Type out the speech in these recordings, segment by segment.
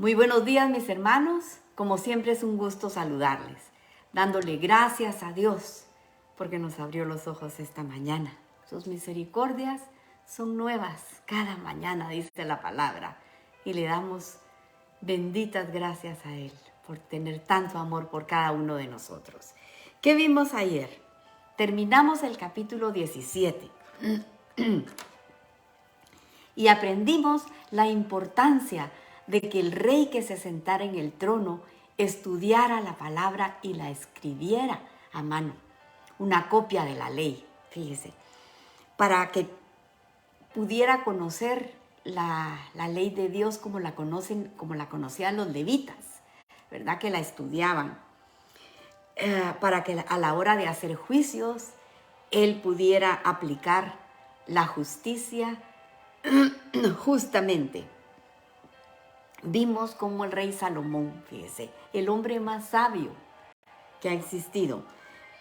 Muy buenos días, mis hermanos. Como siempre es un gusto saludarles, dándole gracias a Dios porque nos abrió los ojos esta mañana. Sus misericordias son nuevas cada mañana, dice la palabra, y le damos benditas gracias a Él por tener tanto amor por cada uno de nosotros. ¿Qué vimos ayer? Terminamos el capítulo 17 y aprendimos la importancia de que el rey que se sentara en el trono estudiara la palabra y la escribiera a mano, una copia de la ley, fíjese, para que pudiera conocer la ley de Dios como la conocían los levitas, ¿verdad? Que la estudiaban, para que a la hora de hacer juicios, él pudiera aplicar la justicia justamente. Vimos cómo el rey Salomón, fíjese, el hombre más sabio que ha existido,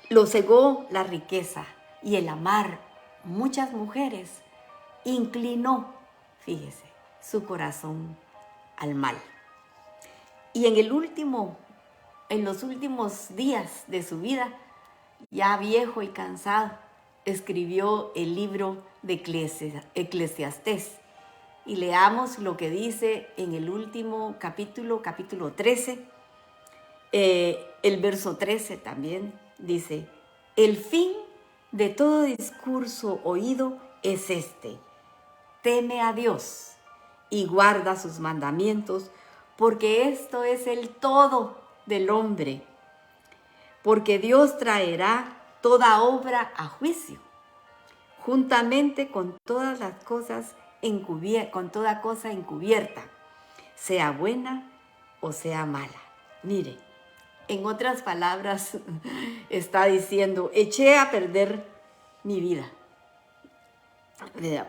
lo cegó la riqueza y el amar muchas mujeres, inclinó, fíjese, su corazón al mal. Y en los últimos días de su vida, ya viejo y cansado, escribió el libro de Eclesiastés. Y leamos lo que dice en el último capítulo 13, el verso 13 también dice: el fin de todo discurso oído es este: teme a Dios y guarda sus mandamientos, porque esto es el todo del hombre. Porque Dios traerá toda obra a juicio, juntamente con todas las cosas con toda cosa encubierta, sea buena o sea mala. Mire, en otras palabras, está diciendo: eché a perder mi vida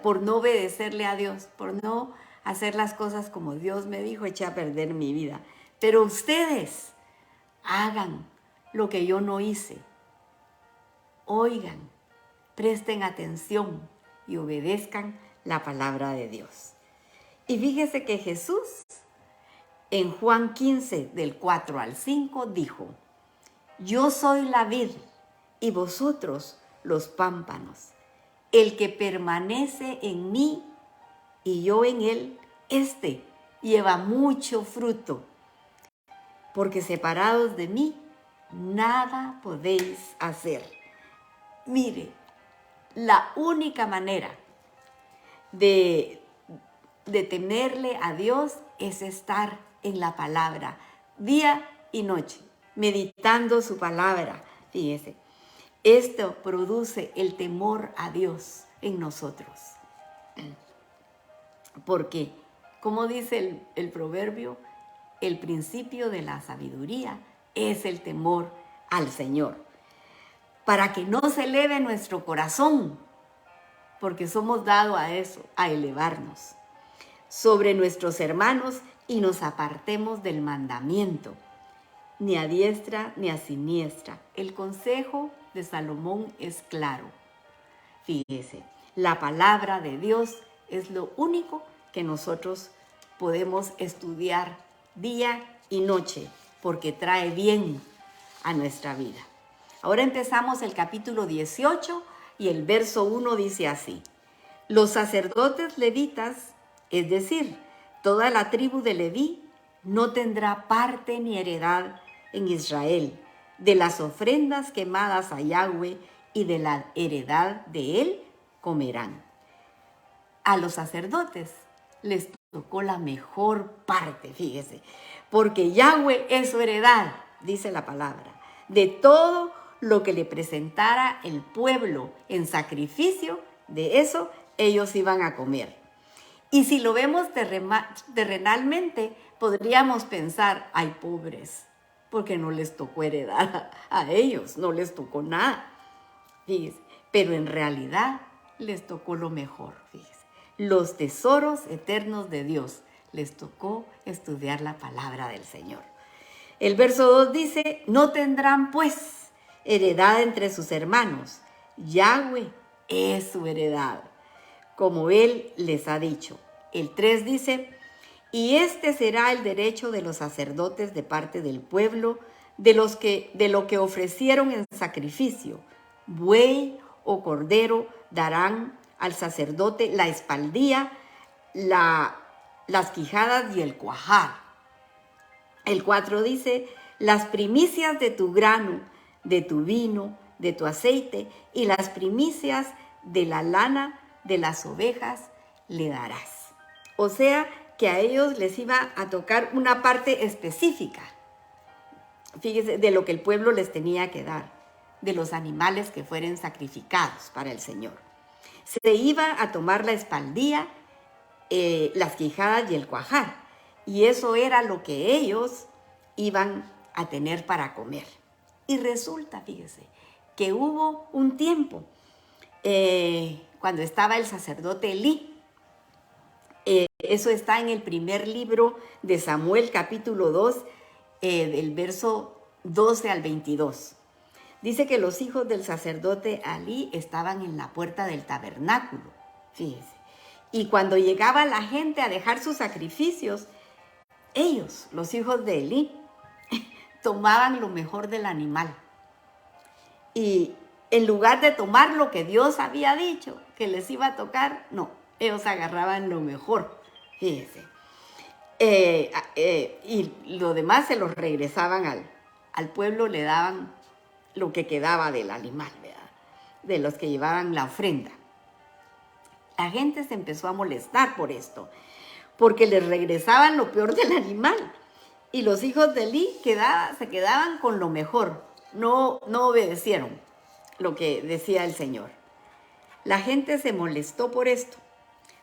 por no obedecerle a Dios, por no hacer las cosas como Dios me dijo, eché a perder mi vida. Pero ustedes hagan lo que yo no hice. Oigan, presten atención y obedezcan la palabra de Dios. Y fíjese que Jesús en Juan 15, del 4 al 5, dijo: yo soy la vid y vosotros los pámpanos. El que permanece en mí y yo en él, este lleva mucho fruto, porque separados de mí, nada podéis hacer. Mire, la única manera de temerle a Dios es estar en la palabra, día y noche, meditando su palabra. Fíjese, esto produce el temor a Dios en nosotros. Porque, como dice el proverbio, el principio de la sabiduría es el temor al Señor. Para que no se eleve nuestro corazón, porque somos dados a eso, a elevarnos sobre nuestros hermanos y nos apartemos del mandamiento, ni a diestra ni a siniestra. El consejo de Salomón es claro. Fíjese, la palabra de Dios es lo único que nosotros podemos estudiar día y noche, porque trae bien a nuestra vida. Ahora empezamos el capítulo 18 y el verso 1 dice así: los sacerdotes levitas, es decir, toda la tribu de Leví, no tendrá parte ni heredad en Israel de las ofrendas quemadas a Yahweh, y de la heredad de él comerán. A los sacerdotes les tocó la mejor parte, fíjese, porque Yahweh es su heredad, dice la palabra, de todo lo que le presentara el pueblo en sacrificio, de eso ellos iban a comer. Y si lo vemos terrenalmente, podríamos pensar: ay, pobres, porque no les tocó heredar a ellos, no les tocó nada. Fíjese, pero en realidad les tocó lo mejor, fíjese. Los tesoros eternos de Dios, les tocó estudiar la palabra del Señor. El verso 2 dice: no tendrán pues heredad entre sus hermanos. Yahweh es su heredad, como él les ha dicho. El 3 dice: Y este será el derecho de los sacerdotes de parte del pueblo, de lo que ofrecieron en sacrificio. Buey o cordero darán al sacerdote la espaldilla, las quijadas y el cuajar. El 4 dice, las primicias de tu grano, de tu vino, de tu aceite y las primicias de la lana de las ovejas le darás. O sea, que a ellos les iba a tocar una parte específica, fíjese, de lo que el pueblo les tenía que dar, de los animales que fueran sacrificados para el Señor. Se iba a tomar la espaldilla, las quijadas y el cuajar, y eso era lo que ellos iban a tener para comer. Y resulta, fíjese, que hubo un tiempo cuando estaba el sacerdote Elí. Eso está en el primer libro de Samuel, capítulo 2, del verso 12 al 22. Dice que los hijos del sacerdote Elí estaban en la puerta del tabernáculo, fíjese. Y cuando llegaba la gente a dejar sus sacrificios, ellos, los hijos de Elí, tomaban lo mejor del animal. Y en lugar de tomar lo que Dios había dicho que les iba a tocar, no, ellos agarraban lo mejor, fíjese. Y lo demás se los regresaban al pueblo, le daban lo que quedaba del animal, ¿verdad? De los que llevaban la ofrenda. La gente se empezó a molestar por esto, porque les regresaban lo peor del animal. Y los hijos de Elí se quedaban con lo mejor, no obedecieron lo que decía el Señor. La gente se molestó por esto,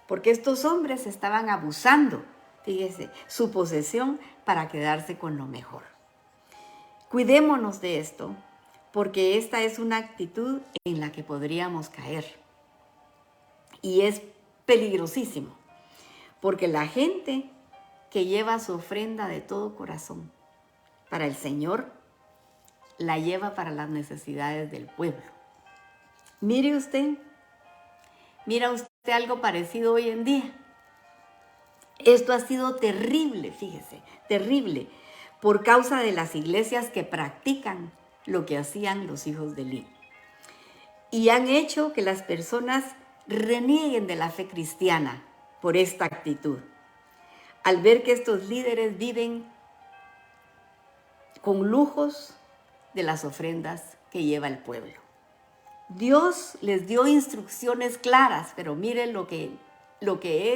porque estos hombres estaban abusando, fíjese, su posesión para quedarse con lo mejor. Cuidémonos de esto, porque esta es una actitud en la que podríamos caer. Y es peligrosísimo, porque la gente que lleva su ofrenda de todo corazón para el Señor, la lleva para las necesidades del pueblo. Mira usted algo parecido hoy en día. Esto ha sido terrible, fíjese, terrible, por causa de las iglesias que practican lo que hacían los hijos de Elí. Y han hecho que las personas renieguen de la fe cristiana por esta actitud, al ver que estos líderes viven con lujos de las ofrendas que lleva el pueblo. Dios les dio instrucciones claras, pero miren lo que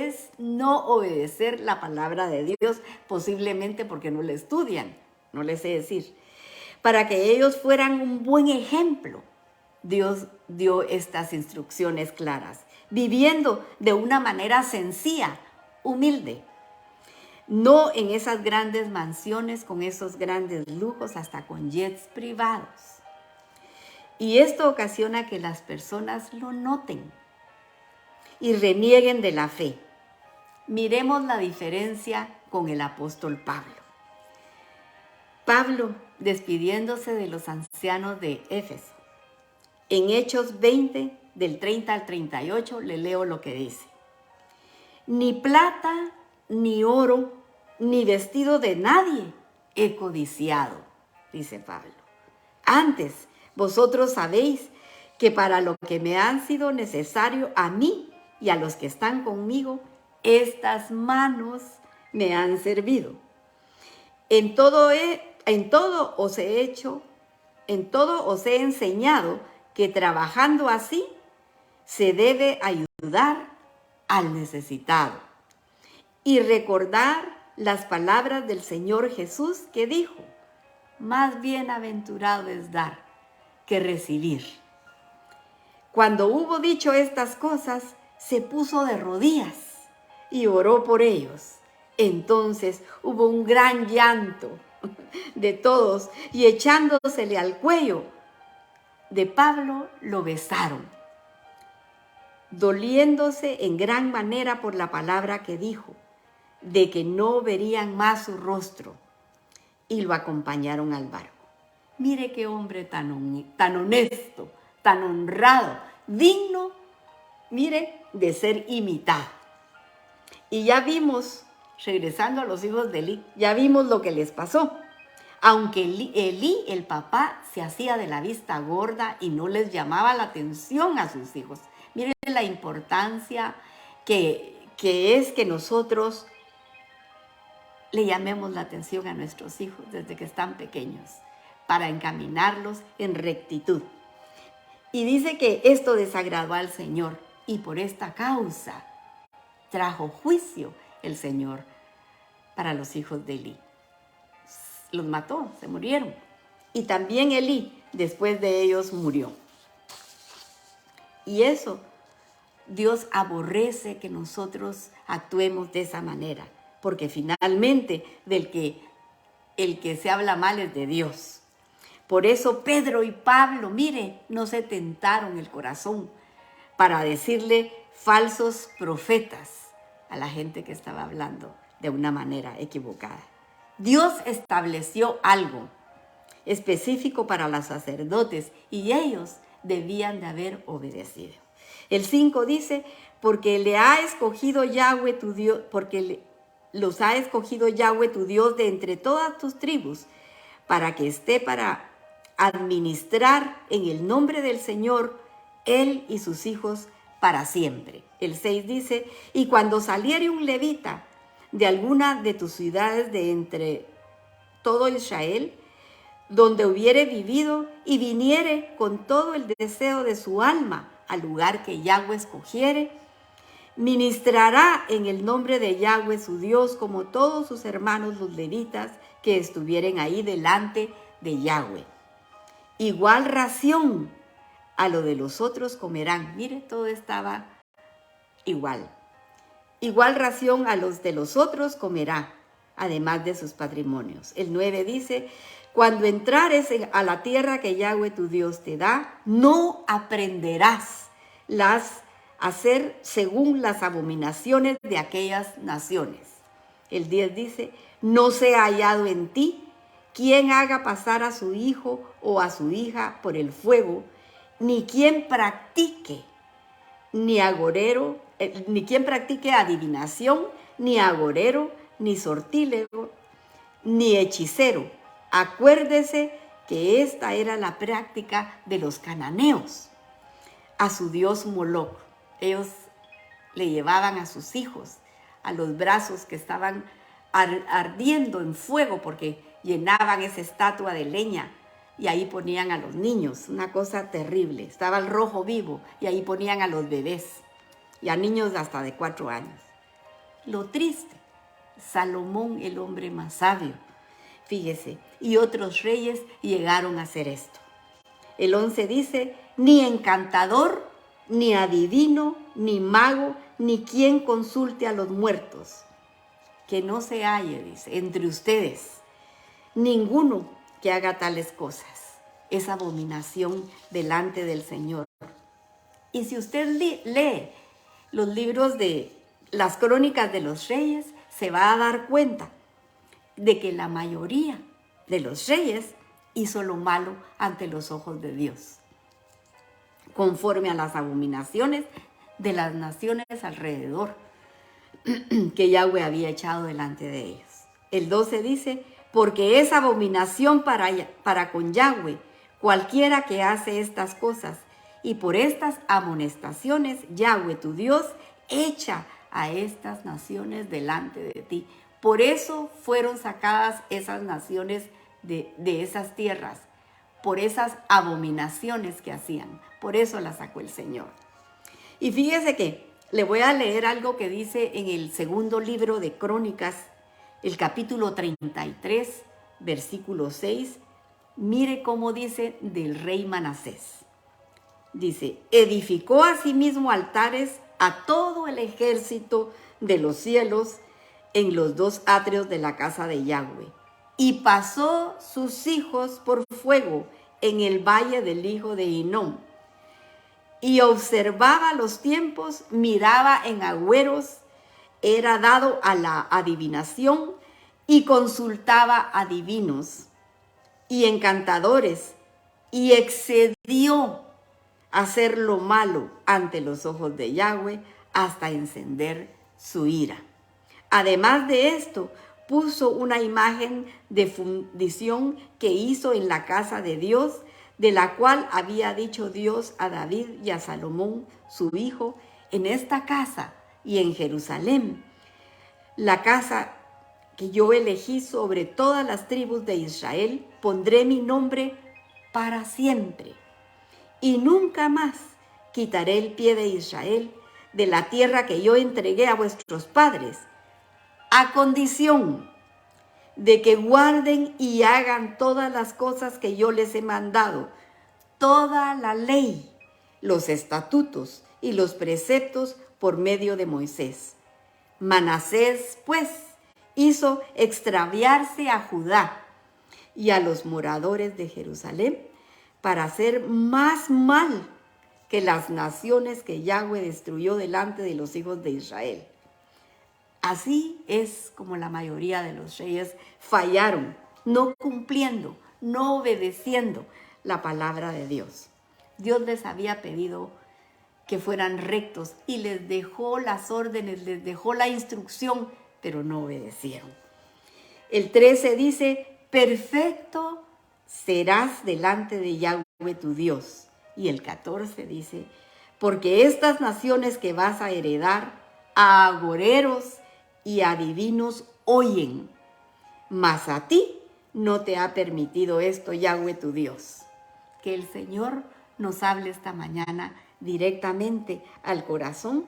es no obedecer la palabra de Dios, posiblemente porque no la estudian, no les sé decir. Para que ellos fueran un buen ejemplo, Dios dio estas instrucciones claras, viviendo de una manera sencilla, humilde. No en esas grandes mansiones, con esos grandes lujos, hasta con jets privados. Y esto ocasiona que las personas lo noten y renieguen de la fe. Miremos la diferencia con el apóstol Pablo. Pablo, despidiéndose de los ancianos de Éfeso, en Hechos 20, del 30 al 38, le leo lo que dice. Ni plata, ni oro, ni vestido de nadie he codiciado, dice Pablo. Antes, vosotros sabéis que para lo que me han sido necesario a mí y a los que están conmigo, estas manos me han servido. En todo os he enseñado que trabajando así se debe ayudar al necesitado. Y recordar las palabras del Señor Jesús que dijo, más bienaventurado es dar que recibir. Cuando hubo dicho estas cosas, se puso de rodillas y oró por ellos. Entonces hubo un gran llanto de todos y echándosele al cuello de Pablo lo besaron, doliéndose en gran manera por la palabra que dijo, de que no verían más su rostro, y lo acompañaron al barco. Mire qué hombre tan honesto, tan honrado, digno, mire, de ser imitado. Y ya vimos regresando a los hijos de Elí, ya vimos lo que les pasó. Aunque Elí, el papá, se hacía de la vista gorda y no les llamaba la atención a sus hijos. Miren la importancia que es que nosotros le llamemos la atención a nuestros hijos desde que están pequeños, para encaminarlos en rectitud. Y dice que esto desagradó al Señor, y por esta causa trajo juicio el Señor para los hijos de Elí. Los mató, se murieron. Y también Elí, después de ellos, murió. Y eso, Dios aborrece que nosotros actuemos de esa manera, porque finalmente el que se habla mal es de Dios. Por eso Pedro y Pablo, mire, no se tentaron el corazón para decirle falsos profetas a la gente que estaba hablando de una manera equivocada. Dios estableció algo específico para los sacerdotes y ellos debían de haber obedecido. El 5 dice, porque le ha escogido Yahweh tu Dios, los ha escogido Yahweh tu Dios de entre todas tus tribus, para que esté para administrar en el nombre del Señor, él y sus hijos para siempre. El 6 dice, y cuando saliere un levita de alguna de tus ciudades de entre todo Israel, donde hubiere vivido y viniere con todo el deseo de su alma al lugar que Yahweh escogiere, ministrará en el nombre de Yahweh su Dios como todos sus hermanos los levitas que estuvieren ahí delante de Yahweh. Igual ración a lo de los otros comerán. Mire, todo estaba igual. Igual ración a los de los otros comerá, además de sus patrimonios. El 9 dice, cuando entrares a la tierra que Yahweh tu Dios te da, no aprenderás hacer según las abominaciones de aquellas naciones. El 10 dice, no sea hallado en ti quien haga pasar a su hijo o a su hija por el fuego, ni quien practique ni quien practique adivinación, ni agorero, ni sortílego, ni hechicero. Acuérdese que esta era la práctica de los cananeos. A su dios Moloc, ellos le llevaban a sus hijos a los brazos que estaban ardiendo en fuego porque llenaban esa estatua de leña y ahí ponían a los niños, una cosa terrible. Estaba el rojo vivo y ahí ponían a los bebés y a niños hasta de 4 años. Lo triste, Salomón, el hombre más sabio, fíjese, y otros reyes llegaron a hacer esto. El 11 dice, ni encantador, ni adivino, ni mago, ni quien consulte a los muertos, que no se halle, dice, entre ustedes, ninguno que haga tales cosas. Es abominación delante del Señor. Y si usted lee los libros de las crónicas de los reyes, se va a dar cuenta de que la mayoría de los reyes hizo lo malo ante los ojos de Dios, conforme a las abominaciones de las naciones alrededor que Yahweh había echado delante de ellos. El 12 dice, porque es abominación para con Yahweh cualquiera que hace estas cosas, y por estas amonestaciones Yahweh tu Dios echa a estas naciones delante de ti. Por eso fueron sacadas esas naciones de esas tierras, por esas abominaciones que hacían. Por eso las sacó el Señor. Y fíjese que le voy a leer algo que dice en el segundo libro de Crónicas, el capítulo 33, versículo 6. Mire cómo dice del rey Manasés. Dice, edificó asimismo altares a todo el ejército de los cielos en los 2 atrios de la casa de Yahweh, y pasó sus hijos por fuego en el valle del hijo de Hinnom, y observaba los tiempos, miraba en agüeros, era dado a la adivinación, y consultaba adivinos y encantadores, y excedió a hacer lo malo ante los ojos de Yahweh hasta encender su ira. Además de esto, puso una imagen de fundición que hizo en la casa de Dios, de la cual había dicho Dios a David y a Salomón, su hijo: en esta casa y en Jerusalén, la casa que yo elegí sobre todas las tribus de Israel, pondré mi nombre para siempre. Y nunca más quitaré el pie de Israel de la tierra que yo entregué a vuestros padres, a condición de que guarden y hagan todas las cosas que yo les he mandado, toda la ley, los estatutos y los preceptos por medio de Moisés. Manasés, pues, hizo extraviarse a Judá y a los moradores de Jerusalén para hacer más mal que las naciones que Yahweh destruyó delante de los hijos de Israel. Así es como la mayoría de los reyes fallaron, no cumpliendo, no obedeciendo la palabra de Dios. Dios les había pedido que fueran rectos y les dejó las órdenes, les dejó la instrucción, pero no obedecieron. El 13 dice: perfecto serás delante de Yahweh tu Dios. Y el 14 dice: porque estas naciones que vas a heredar, a agoreros y adivinos oyen, mas a ti no te ha permitido esto Yahweh tu Dios. Que el Señor nos hable esta mañana directamente al corazón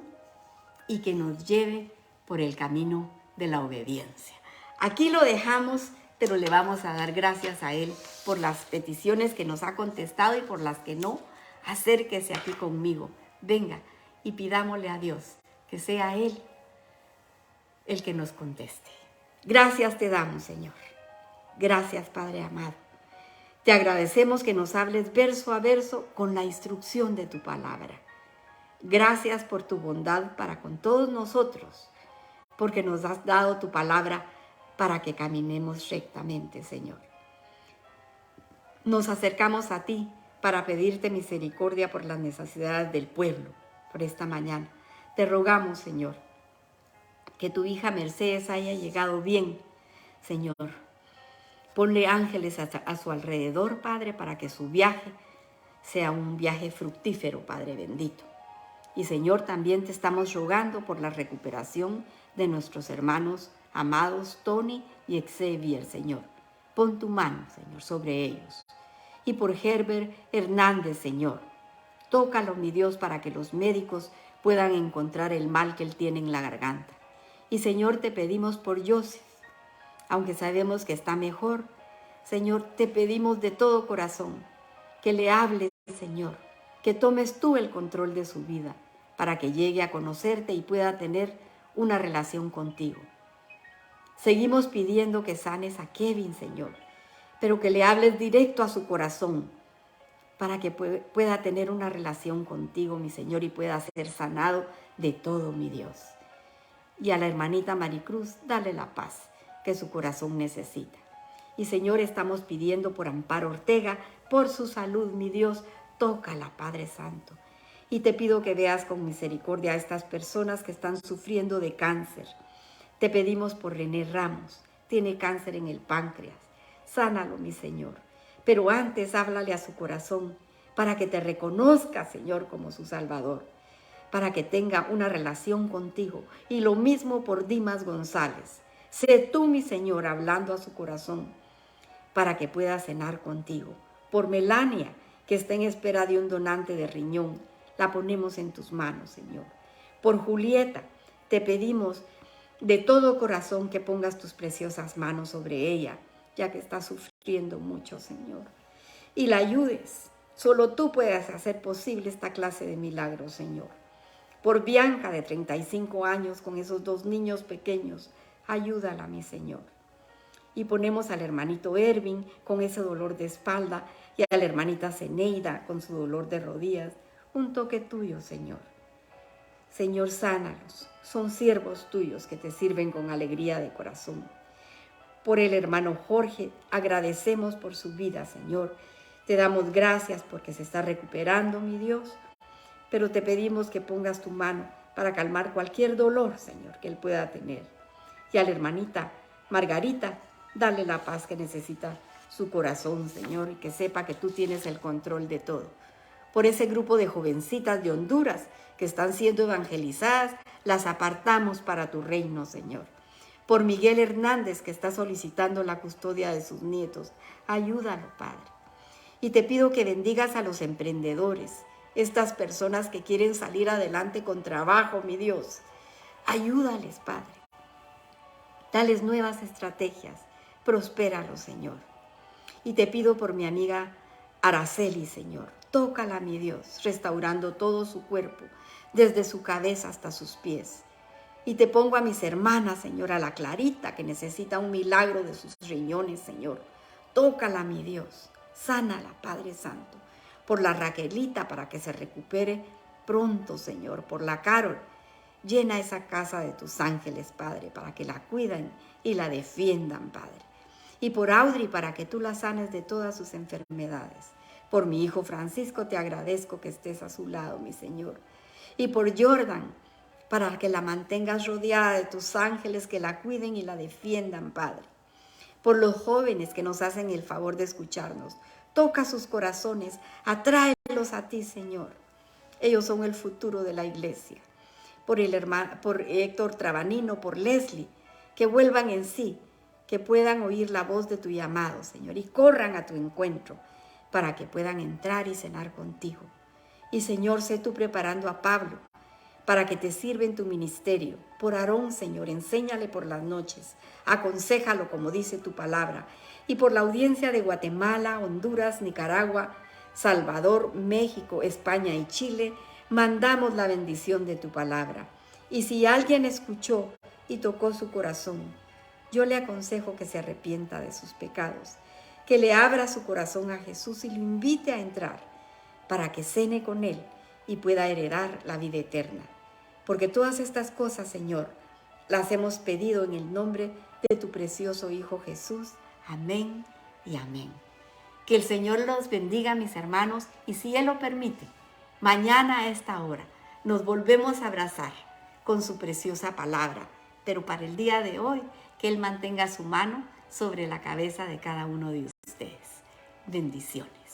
y que nos lleve por el camino de la obediencia. Aquí lo dejamos, pero le vamos a dar gracias a Él por las peticiones que nos ha contestado y por las que no. Acérquese aquí conmigo, venga y pidámosle a Dios que sea Él el que nos conteste. Gracias te damos, Señor. Gracias, Padre amado. Te agradecemos que nos hables verso a verso con la instrucción de tu palabra. Gracias por tu bondad para con todos nosotros, porque nos has dado tu palabra para que caminemos rectamente, Señor. Nos acercamos a ti para pedirte misericordia por las necesidades del pueblo, por esta mañana. Te rogamos, Señor, que tu hija Mercedes haya llegado bien, Señor. Ponle ángeles a su alrededor, Padre, para que su viaje sea un viaje fructífero, Padre bendito. Y, Señor, también te estamos rogando por la recuperación de nuestros hermanos amados Tony y Xavier, Señor. Pon tu mano, Señor, sobre ellos. Y por Herbert Hernández, Señor. Tócalo, mi Dios, para que los médicos puedan encontrar el mal que él tiene en la garganta. Y, Señor, te pedimos por Joseph, aunque sabemos que está mejor. Señor, te pedimos de todo corazón que le hables, Señor, que tomes tú el control de su vida para que llegue a conocerte y pueda tener una relación contigo. Seguimos pidiendo que sanes a Kevin, Señor, pero que le hables directo a su corazón para que pueda tener una relación contigo, mi Señor, y pueda ser sanado de todo, mi Dios. Y a la hermanita Maricruz, dale la paz que su corazón necesita. Y, Señor, estamos pidiendo por Amparo Ortega, por su salud, mi Dios. Tócala, Padre Santo. Y te pido que veas con misericordia a estas personas que están sufriendo de cáncer. Te pedimos por René Ramos. Tiene cáncer en el páncreas. Sánalo, mi Señor. Pero antes háblale a su corazón para que te reconozca, Señor, como su Salvador, para que tenga una relación contigo. Y lo mismo por Dimas González. Sé tú, mi Señor, hablando a su corazón para que pueda cenar contigo. Por Melania, que está en espera de un donante de riñón, la ponemos en tus manos, Señor. Por Julieta, te pedimos de todo corazón que pongas tus preciosas manos sobre ella, ya que está sufriendo mucho, Señor. Y la ayudes. Solo tú puedes hacer posible esta clase de milagros, Señor. Por Bianca, de 35 años, con esos 2 niños pequeños, ayúdala, mi Señor. Y ponemos al hermanito Ervin con ese dolor de espalda y a la hermanita Zeneida con su dolor de rodillas. Un toque tuyo, Señor. Señor, sánalos. Son siervos tuyos que te sirven con alegría de corazón. Por el hermano Jorge, agradecemos por su vida, Señor. Te damos gracias porque se está recuperando, mi Dios. Pero te pedimos que pongas tu mano para calmar cualquier dolor, Señor, que él pueda tener. Y a la hermanita Margarita, dale la paz que necesita su corazón, Señor, y que sepa que tú tienes el control de todo. Por ese grupo de jovencitas de Honduras que están siendo evangelizadas, las apartamos para tu reino, Señor. Por Miguel Hernández, que está solicitando la custodia de sus nietos, ayúdalo, Padre. Y te pido que bendigas a los emprendedores, estas personas que quieren salir adelante con trabajo, mi Dios. Ayúdales, Padre. Dales nuevas estrategias. Prospéralos, Señor. Y te pido por mi amiga Araceli, Señor. Tócala, mi Dios, restaurando todo su cuerpo, desde su cabeza hasta sus pies. Y te pongo a mis hermanas, Señor, a la Clarita, que necesita un milagro de sus riñones, Señor. Tócala, mi Dios. Sánala, Padre Santo. Por la Raquelita, para que se recupere pronto, Señor. Por la Carol. Llena esa casa de tus ángeles, Padre, para que la cuiden y la defiendan, Padre. Y por Audrey, para que tú la sanes de todas sus enfermedades. Por mi hijo Francisco, te agradezco que estés a su lado, mi Señor. Y por Jordan, para que la mantengas rodeada de tus ángeles, que la cuiden y la defiendan, Padre. Por los jóvenes que nos hacen el favor de escucharnos, toca sus corazones, atráelos a ti, Señor. Ellos son el futuro de la iglesia. Por Héctor Trabanino, por Leslie, que vuelvan en sí, que puedan oír la voz de tu llamado, Señor, y corran a tu encuentro para que puedan entrar y cenar contigo. Y, Señor, sé tú preparando a Pablo para que te sirva en tu ministerio. Por Aarón, Señor, enséñale por las noches, aconséjalo como dice tu palabra. Y por la audiencia de Guatemala, Honduras, Nicaragua, Salvador, México, España y Chile, mandamos la bendición de tu palabra. Y si alguien escuchó y tocó su corazón, yo le aconsejo que se arrepienta de sus pecados, que le abra su corazón a Jesús y lo invite a entrar para que cene con Él y pueda heredar la vida eterna. Porque todas estas cosas, Señor, las hemos pedido en el nombre de tu precioso Hijo Jesús. Amén y amén. Que el Señor los bendiga, mis hermanos, y si Él lo permite, mañana a esta hora nos volvemos a abrazar con su preciosa palabra. Pero para el día de hoy, que Él mantenga su mano sobre la cabeza de cada uno de ustedes. Bendiciones.